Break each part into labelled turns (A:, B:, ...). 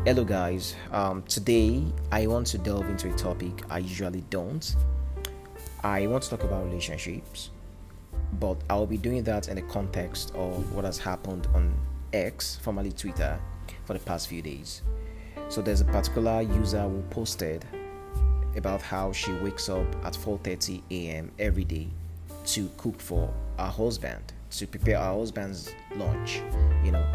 A: Hello, guys. Today I want to delve into a topic I usually don't. I want to talk about relationships, but I'll be doing that in the context of what has happened on X, formerly Twitter, for the past few days. So there's a particular user who posted about how she wakes up at 4:30 a.m. every day to cook for her husband, to prepare her husband's lunch. You know,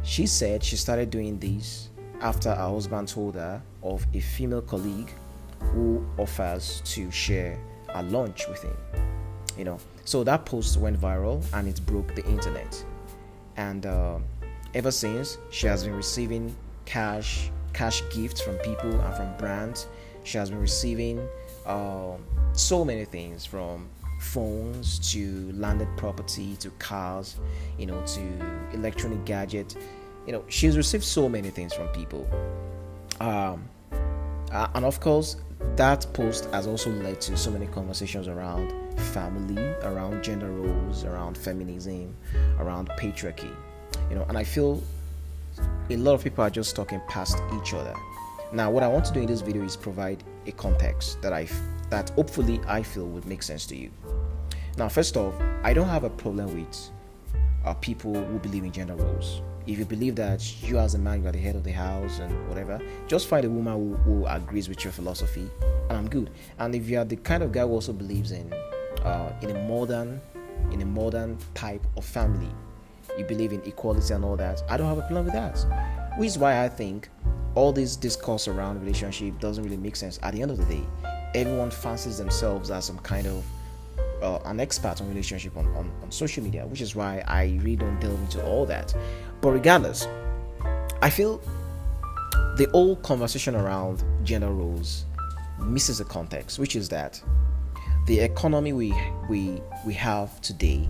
A: she said she started doing this after her husband told her of a female colleague who offers to share a lunch with him. So that post went viral and it broke the internet. And ever since, she has been receiving cash gifts from people and from brands. She has been receiving so many things, from phones to landed property to cars, to electronic gadgets. She's received so many things from people. Um, and of course, that post has also led to so many conversations around family, around gender roles, around feminism, around patriarchy. And I feel a lot of people are just talking past each other. Now, what I want to do in this video is provide a context that hopefully I feel would make sense to you. Now, first off, I don't have a problem with people who believe in gender roles. If you believe that you as a man, you are the head of the house and whatever, just find a woman who agrees with your philosophy, and I'm good. And if you are the kind of guy who also believes in a modern type of family, you believe in equality and all that, I don't have a problem with that. Which is why I think all this discourse around relationship doesn't really make sense. At the end of the day, everyone fancies themselves as some kind of an expert on relationship on social media, which is why I really don't delve into all that. But regardless, I feel the whole conversation around gender roles misses the context, which is that the economy we have today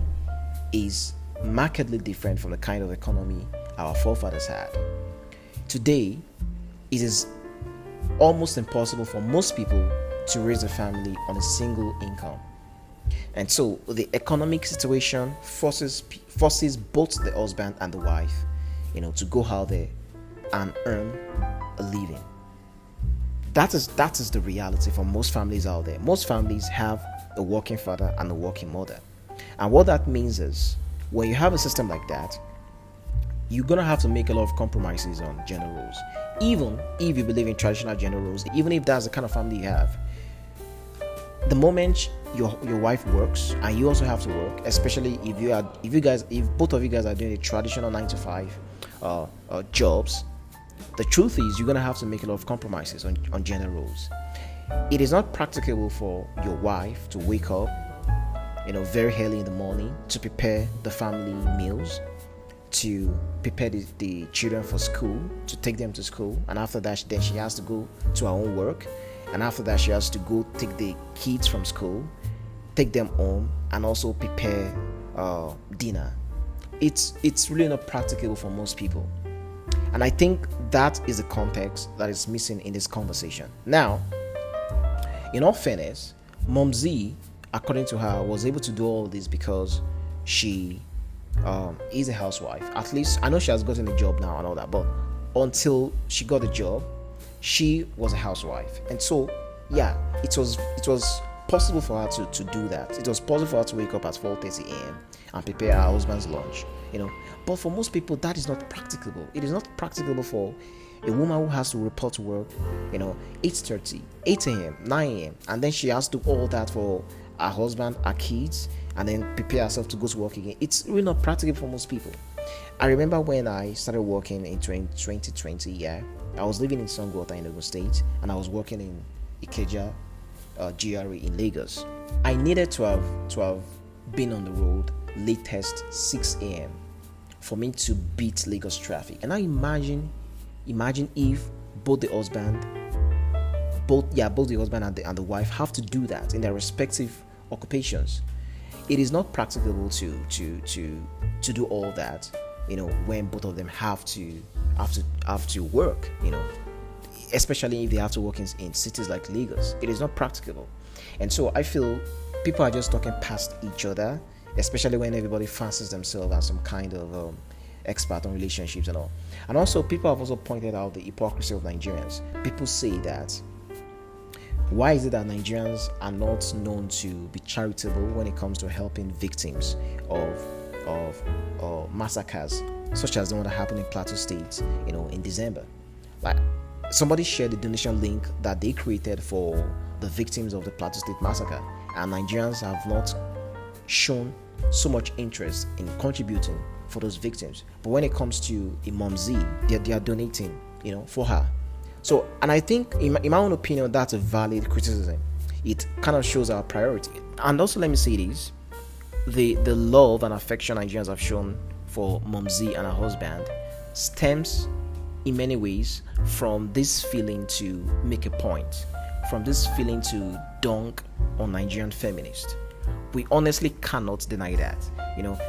A: is markedly different from the kind of economy our forefathers had. Today, it is almost impossible for most people to raise a family on a single income. And so the economic situation forces both the husband and the wife, to go out there and earn a living. That is the reality for most families out there. Most families have a working father and a working mother. And what that means is, when you have a system like that, you're gonna have to make a lot of compromises on gender roles. Even if you believe in traditional gender roles, even if that's the kind of family you have, the moment your wife works and you also have to work, especially if both of you guys are doing a traditional 9 to 5 jobs, the truth is you're gonna have to make a lot of compromises on gender roles. It is not practicable for your wife to wake up, very early in the morning to prepare the family meals, to prepare the children for school, to take them to school, and after that then she has to go to her own work, and after that she has to go take the kids from school, take them home, and also prepare dinner. It's really not practicable for most people, and I think that is the context that is missing in this conversation. Now, in all fairness, Mumzee, according to her, was able to do all this because she is a housewife. At least I know she has gotten a job now and all that, but until she got a job, she was a housewife. And so yeah, it was possible for her to do that. It was possible for her to wake up at 4:30 a.m. and prepare her husband's lunch. But for most people, that is not practicable. It is not practicable for a woman who has to report to work, 8:30, 8 a.m., 9 a.m., and then she has to do all that for her husband, her kids, and then prepare herself to go to work again. It's really not practical for most people. I remember when I started working in 2020, yeah, I was living in Songwater in Ogun State, and I was working in Ikeja, GRA in Lagos. I needed to have been on the road latest 6 a.m. for me to beat Lagos traffic. And I imagine if both the husband and the wife have to do that in their respective occupations. It is not practicable to do all that, when both of them have to work, especially if they have to work in cities like Lagos. It is not practicable. And so I feel people are just talking past each other, especially when everybody fancies themselves as some kind of expert on relationships and all. And also, people have also pointed out the hypocrisy of Nigerians. People say that why is it that Nigerians are not known to be charitable when it comes to helping victims of massacres, such as the one that happened in Plateau State, in December? Like, somebody shared the donation link that they created for the victims of the Plateau State massacre, and Nigerians have not shown so much interest in contributing for those victims. But when it comes to a Mumzee, they are donating, for her. So, and I think, in my own opinion, that's a valid criticism. It kind of shows our priority. And also, let me say this: the love and affection Nigerians have shown for Mumzee and her husband stems in many ways from this feeling to make a point, from this feeling to dunk on Nigerian feminists. We honestly cannot deny that,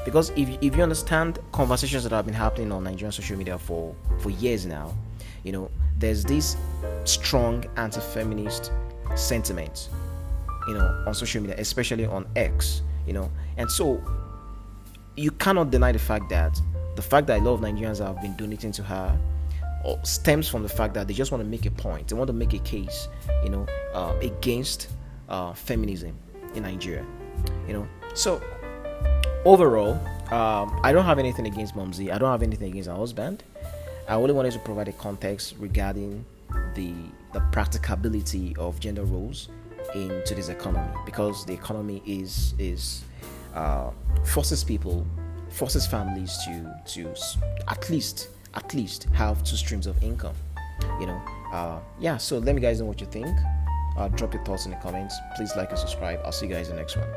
A: because if you understand conversations that have been happening on Nigerian social media for years now, there's this strong anti-feminist sentiment, on social media, especially on X, and so you cannot deny the fact that a lot of Nigerians have been donating to her stems from the fact that they just want to make a point. They want to make a case, against feminism in Nigeria. So overall, I don't have anything against Mumzee. I don't have anything against her husband. I only wanted to provide a context regarding the practicability of gender roles in today's economy, because the economy is forces families to at least have two streams of income. So let me guys know what you think. Drop your thoughts in the comments. Please like and subscribe. I'll see you guys in the next one.